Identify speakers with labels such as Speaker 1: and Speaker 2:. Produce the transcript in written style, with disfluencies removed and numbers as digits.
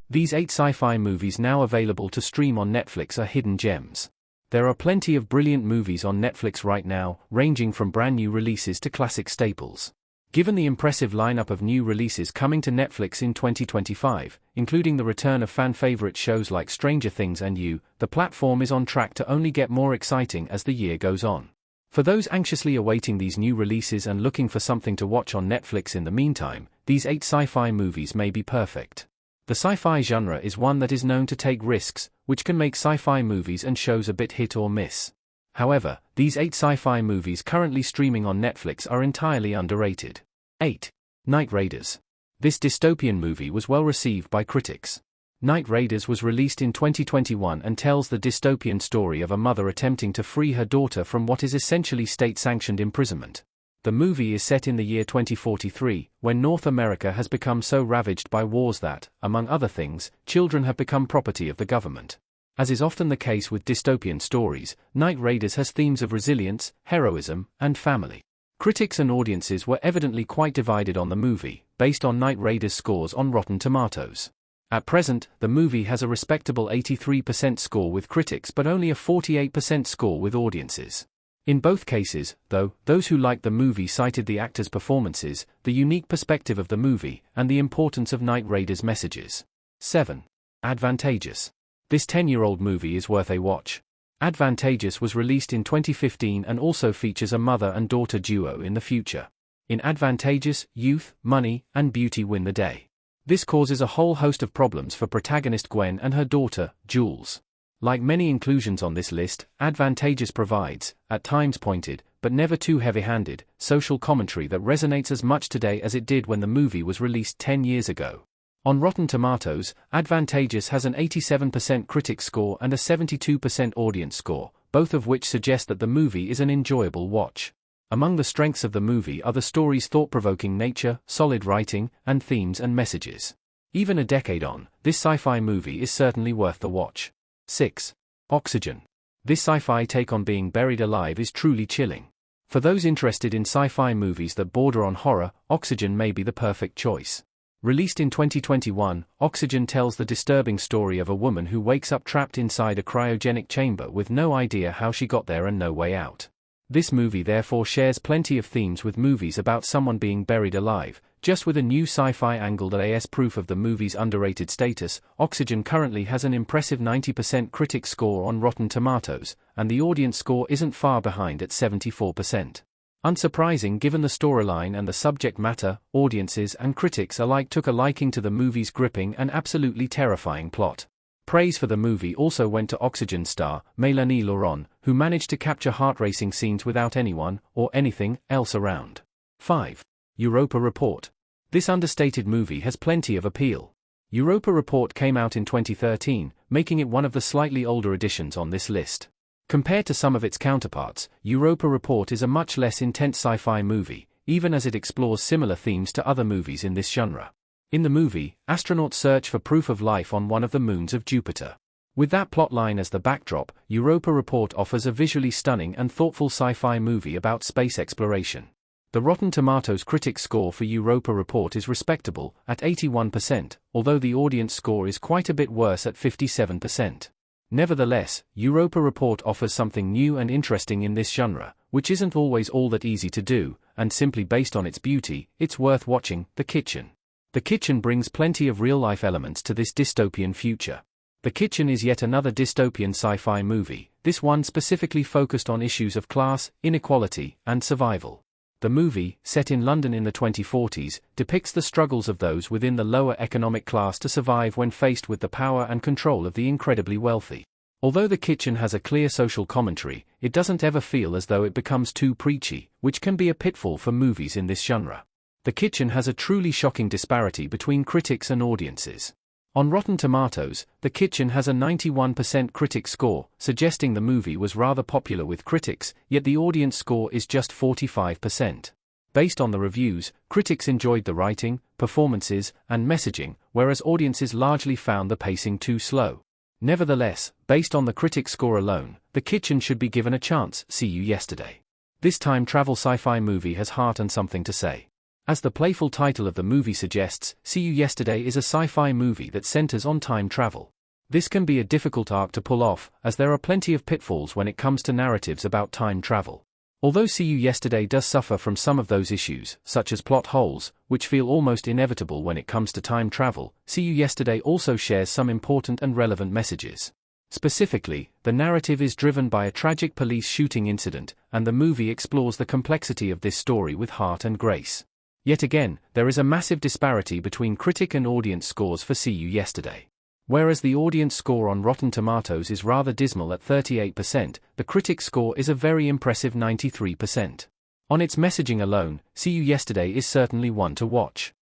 Speaker 1: These 8 sci-fi movies now available to stream on Netflix are hidden gems. There are plenty of brilliant movies on Netflix right now, ranging from brand new releases to classic staples. Given the impressive lineup of new releases coming to Netflix in 2025, including the return of fan-favorite shows like Stranger Things and You, the platform is on track to only get more exciting as the year goes on. For those anxiously awaiting these new releases and looking for something to watch on Netflix in the meantime, these 8 sci-fi movies may be perfect. The sci-fi genre is one that is known to take risks, which can make sci-fi movies and shows a bit hit or miss. However, these 8 sci-fi movies currently streaming on Netflix are entirely underrated. 8. Night Raiders. This dystopian movie was well received by critics. Night Raiders was released in 2021 and tells the dystopian story of a mother attempting to free her daughter from what is essentially state-sanctioned imprisonment. The movie is set in the year 2043, when North America has become so ravaged by wars that, among other things, children have become property of the government. As is often the case with dystopian stories, Night Raiders has themes of resilience, heroism, and family. Critics and audiences were evidently quite divided on the movie, based on Night Raiders' scores on Rotten Tomatoes. At present, the movie has a respectable 83% score with critics but only a 48% score with audiences. In both cases, though, those who liked the movie cited the actors' performances, the unique perspective of the movie, and the importance of Night Raiders' messages. 7. Advantageous. This 10-year-old movie is worth a watch. Advantageous was released in 2015 and also features a mother and daughter duo in the future. In Advantageous, youth, money, and beauty win the day. This causes a whole host of problems for protagonist Gwen and her daughter, Jules. Like many inclusions on this list, Advantageous provides, at times pointed, but never too heavy-handed, social commentary that resonates as much today as it did when the movie was released 10 years ago. On Rotten Tomatoes, Advantageous has an 87% critic score and a 72% audience score, both of which suggest that the movie is an enjoyable watch. Among the strengths of the movie are the story's thought-provoking nature, solid writing, and themes and messages. Even a decade on, this sci-fi movie is certainly worth the watch. 6. Oxygen. This sci-fi take on being buried alive is truly chilling. For those interested in sci-fi movies that border on horror, Oxygen may be the perfect choice. Released in 2021, Oxygen tells the disturbing story of a woman who wakes up trapped inside a cryogenic chamber with no idea how she got there and no way out. This movie therefore shares plenty of themes with movies about someone being buried alive, just with a new sci-fi angle that is proof of the movie's underrated status. Oxygen currently has an impressive 90% critic score on Rotten Tomatoes, and the audience score isn't far behind at 74%. Unsurprising given the storyline and the subject matter, audiences and critics alike took a liking to the movie's gripping and absolutely terrifying plot. Praise for the movie also went to Oxygen star, Mélanie Laurent, who managed to capture heart-racing scenes without anyone, or anything, else around. 5. Europa Report. This understated movie has plenty of appeal. Europa Report came out in 2013, making it one of the slightly older editions on this list. Compared to some of its counterparts, Europa Report is a much less intense sci-fi movie, even as it explores similar themes to other movies in this genre. In the movie, astronauts search for proof of life on one of the moons of Jupiter. With that plotline as the backdrop, Europa Report offers a visually stunning and thoughtful sci-fi movie about space exploration. The Rotten Tomatoes critic score for Europa Report is respectable, at 81%, although the audience score is quite a bit worse at 57%. Nevertheless, Europa Report offers something new and interesting in this genre, which isn't always all that easy to do, and simply based on its beauty, it's worth watching. The Kitchen. The Kitchen brings plenty of real-life elements to this dystopian future. The Kitchen is yet another dystopian sci-fi movie, this one specifically focused on issues of class, inequality, and survival. The movie, set in London in the 2040s, depicts the struggles of those within the lower economic class to survive when faced with the power and control of the incredibly wealthy. Although The Kitchen has a clear social commentary, it doesn't ever feel as though it becomes too preachy, which can be a pitfall for movies in this genre. The Kitchen has a truly shocking disparity between critics and audiences. On Rotten Tomatoes, The Kitchen has a 91% critic score, suggesting the movie was rather popular with critics, yet the audience score is just 45%. Based on the reviews, critics enjoyed the writing, performances, and messaging, whereas audiences largely found the pacing too slow. Nevertheless, based on the critic score alone, The Kitchen should be given a chance. See You Yesterday. This time travel sci-fi movie has heart and something to say. As the playful title of the movie suggests, See You Yesterday is a sci-fi movie that centers on time travel. This can be a difficult arc to pull off, as there are plenty of pitfalls when it comes to narratives about time travel. Although See You Yesterday does suffer from some of those issues, such as plot holes, which feel almost inevitable when it comes to time travel, See You Yesterday also shares some important and relevant messages. Specifically, the narrative is driven by a tragic police shooting incident, and the movie explores the complexity of this story with heart and grace. Yet again, there is a massive disparity between critic and audience scores for See You Yesterday. Whereas the audience score on Rotten Tomatoes is rather dismal at 38%, the critic score is a very impressive 93%. On its messaging alone, See You Yesterday is certainly one to watch.